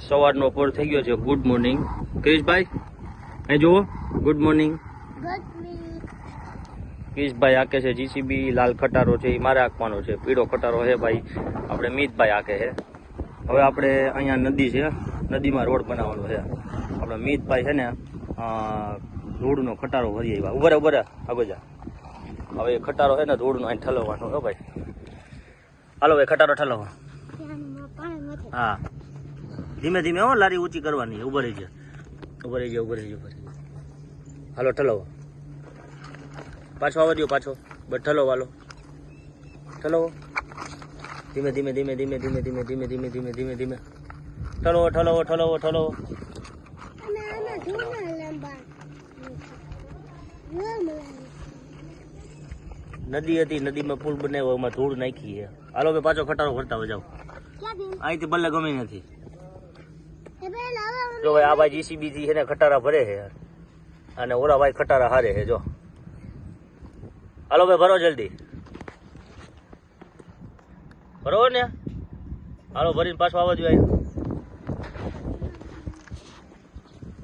સવારનો પોર થઈ ગયો છે. ગુડ મોર્નિંગ ક્રિશભાઈ, અહીં જુઓ. Good morning. ક્રિશભાઈ આકે છે જીસીબી. લાલ ખટારો છે એ મારે આંકવાનો છે. પીળો ખટારો છે ભાઈ આપણે મિતભાઈ આકે છે. હવે આપણે અહીંયા નદી છે, નદીમાં રોડ બનાવવાનો છે. આપણે મિતભાઈ છે ને ધૂળનો ખટારો ભરી આવ્યા. ઉભરે ઉભરે આગળ જા. હવે એ ખટારો છે ને ધૂળનો અહીં ઠલવવાનો હો ભાઈ. હાલો ભાઈ ખટારો ઠલવો. હા ધીમે ધીમે હો, લારી ઊંચી કરવાની. ઉભો રહી જાય, ઉભો રહી જાય, ઉભો રહી જાય. હાલો ઠલવો. પાછો આવવા દો, પાછો બસ ઠલવો. હાલો ઠલવો. ધીમે ધીમે ધીમે ધીમે ધીમે ધીમે ધીમે ધીમે ધીમે ધીમે ધીમે ઠલવો ઠલવો ઠલવો ઠલવો. નદી હતી, નદીમાં પુલ બનાવ્યો, એમાં ધૂળ નાખી છે. હાલો ભાઈ પાછો ખટારો ભરતા જાવ. અહીંથી ભલે ગમે નથી. જો ભાઈ આ ભાઈ જીસીબી થી છે ને ખટારા ભરે છે અને ઓલા ભાઈ ખટારા હારે છે. જો હાલો ભાઈ ભરો જલ્દી, ભરો ને. હાલો ભરીને પાછો આવવા દો.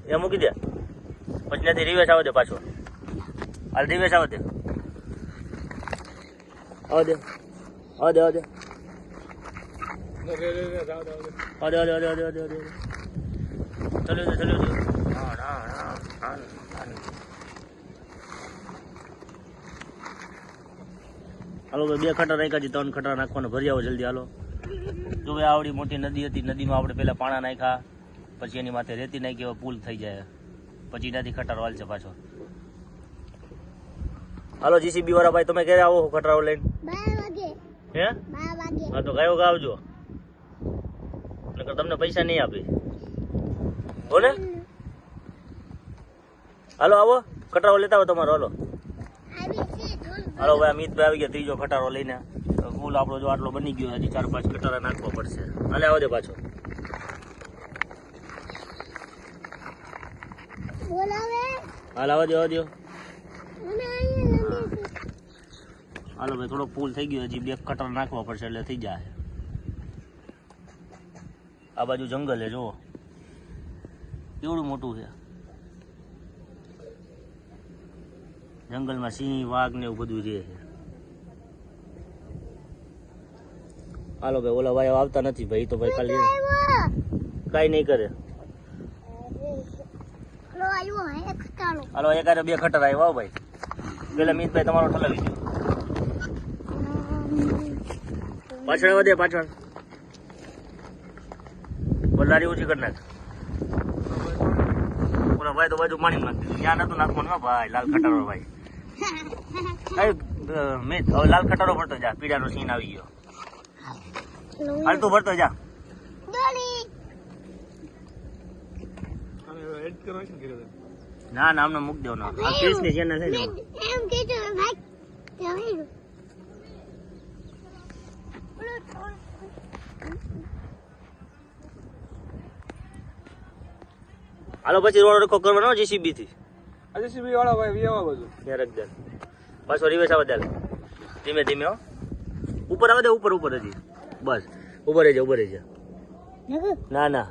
એ મૂકી દે, પછી નથી રિવેશ આવવા દે પાછો. હાલ રિવેશ આવવા દે, આવવા દે, આવવા દે, આવવા દે. આદે આદે આદે આદે આદે આદે ચલો ચલો ચલો. હાલો ભાઈ બે ખટા નાખ્યા છે, 3 ખટા નાખવાનો. ભરી આવો જલ્દી. હાલો જો ભાઈ આવડી મોટી નદી હતી, નદીમાં આપણે પેલા પાણા નાખ્યા, પછી એની માથે રેતી નાખી, હવે પુલ થઈ જાય, પછી એનાથી ખટારો હાલશે પાછો. હાલો જીસીબી વાળા ભાઈ તમે ક્યારે આવો ખટારો લઈને? 12 વાગે. હે 12 વાગે? હા તો કયો આવજો, તમને પૈસા નહીં આપે બોલે. હાલો આવો ખટારો લેતા આવો તમારો. હાલો હાલો ભાઈ અમિતભાઈ આવી ગયા ત્રીજો ખટારો લઈને. ફૂલ આપણો જો આટલો બની ગયો, હજી 4-5 ખટારા નાખવા પડશે. હાલે આવો દે પાછો. હાલ આવો દો, આવો દો. હાલો ભાઈ થોડો પુલ થઈ ગયો, હજી 2 ખટારા નાખવા પડશે એટલે થઈ જાય. આ બાજુ જંગલ છે, જુઓ કેવડું મોટું છે. જંગલમાં સિંહ, વાઘ ને એવું બધું છે. હાલો ભાઈ ઓલા ભાઈ આવતા નથી ભાઈ, તો ભાઈ ખાલી કઈ નહીં કરે. હાલો એક 2 ખટર આવ્યા ભાઈ. પેલા મિતભાઈ તમારો ઠલાવી ગયો. પાછળ વધે, પાછળ લારી ઓછી કરી નાખ. ઓલા ભાઈ તો બાજુ પાણી નાખી, ત્યાં નતું નાખવાનું ભાઈ. લાલ ખટારો ભાઈ મિત, હવે લાલ ખટારો ભરતો જા. પીડાનો સીન આવી ગયો. હાલ તું ભરતો જા. ના ના અમને મૂકી દેવાનો. ક્રિશ ની ચેનલ છે ને. હાલો પછી રોડ રખો કરવાનો જીસીબી થી. જીસીબી વાળા ભાઈ વિયાવા બાજુ ત્યાં રખ દે. પાછો રિવેશ આવે દે. ધીમે ધીમે હો, ઉપર આવે દે, ઉપર ઉપર હજી. બસ ઉભો રહેજે, ઉભો રહેજે. ના ના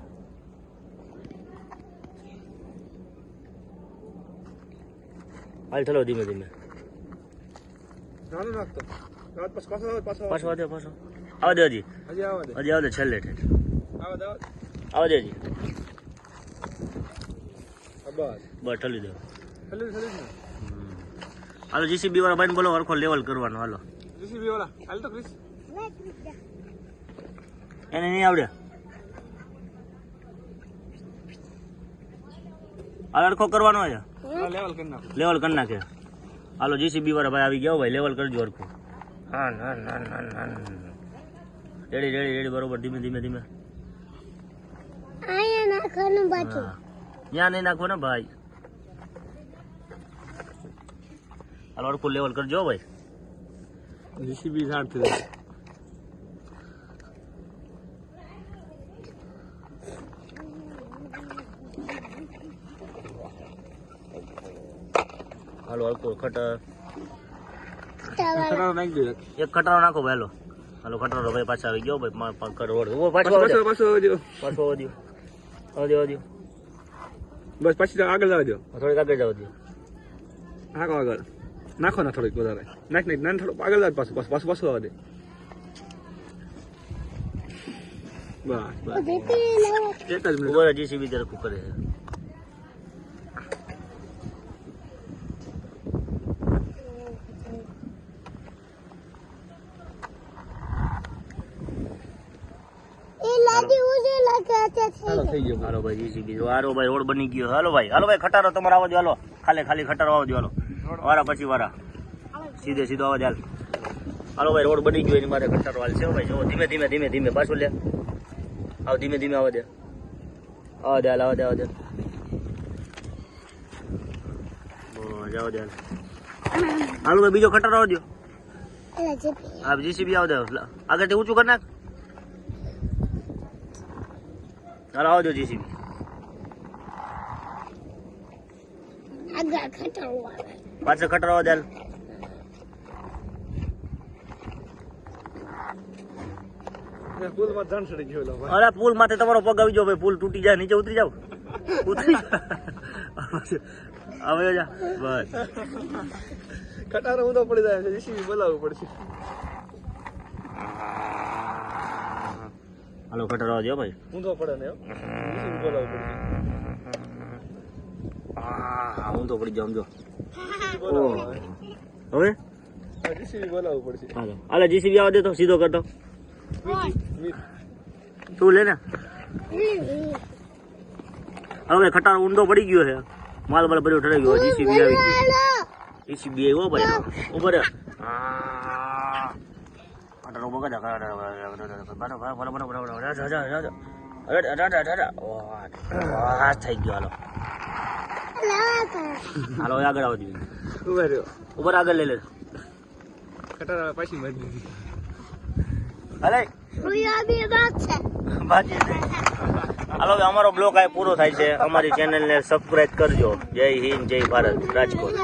હાલ ચલો ધીમે ધીમે. પાછો આવે પાછો આવે દે. હજી હજી આવે દે, છેલ્લે ઠેઠ આવે દે હજી. બસ ઠલી દે. હાલો જીસીબી વાળા ભાઈ બોલો હરખો લેવલ કરવાનો. હાલો જીસીબી વાળા હાલ તો ક્રિશ એને નહીં આવડે. હાલ હરખો કરવાનો છે, લેવલ કરી નાખે. હાલો જીસીબી વાળા ભાઈ આવી ગયા ભાઈ, લેવલ કરજો હરખો. હા ના ના ના ના રેડી રેડી રેડી બરોબર. ધીમે ધીમે ધીમે. ત્યાં નહીં નાખો ને ભાઈ. હાલો હરખું લેવલ કરજો ભાઈ. જીસીબી સાથે હાલો હરખું ખટારો નાખી દો. એક ખટારો નાખો ભાઈ. હાલો હાલો ખટારો ભાઈ પાછા આવી ગયો ભાઈ. રોડ પાછો પાછો વધ્યો. આવજો આવજો બસ પછી આગળ જવા દો. થોડીક આગળ જાવ દો નાખો આગળ. નાખો ના થોડીક વધારે. નાખ થોડું આગળ જાવ પાછું આવવા દે. બસ એક જ મિનિટ. ઉપર જીસીબી તરફ કરે છે ચાલો થઈ ગયો. હાલો ભાઈ જીસીબી હાલો ભાઈ રોડ બની ગયો હાલો ભાઈ ખટારો તમારે આવવા દો હાલો ખાલી ખટારો આવવા દો હાલો વારા પછી વારા સીધો આવવા દે હાલો ભાઈ રોડ બની ગયો એની મારે ખટારો હાલ છે ભાઈ જો ધીમે પાછું લે આવ ધીમે આવવા દે આવવા દે જાવ દે હાલો ભાઈ બીજો ખટારો આવવા દો હા જીસીબી આવવા દે આગળથી ઊંચું કરી નાખ હાલો આવજો જીસીબી પાછળ ખટારો આવવા દે પુલમાં જાણ ચડી ગયો. અરે પુલ માથે તમારો પગ આવી જાવ ભાઈ પુલ તૂટી જાય નીચે ઉતરી જાવ હવે જા બસ ખટારો ઊંધો પડી જાય છે. જીસીબી બોલાવવું પડશે. હાલો ખટારો આવજો ભાઈ ઊંધો પડે ને જીસીબી બોલાવવું પડશે. હું તો પડી જાઉં જો બોલાવવું હવે જીસીબી બોલાવવું પડશે. હાલો જીસીબી આવવા દે તો સીધો કરતો તું લે ને હવે ખટારો ઊંધો પડી ગયો છે માલ બધો ઠરાઈ ગયો જીસીબી આવી ગયું જીસીબી આવ્યો ભાઈ ઉપર ખટારો બગડા થઈ ગયો હાલો આગળ આવો દીધી ઉભા રહ્યો. ઉપર આગળ લઈ લે ખટારા પાછી મારી દીધી. હાલે હાલો અમારો બ્લોગ આ પૂરો થાય છે અમારી ચેનલને સબસ્ક્રાઇબ કરજો જય હિન્દ જય ભારત રાજકોટ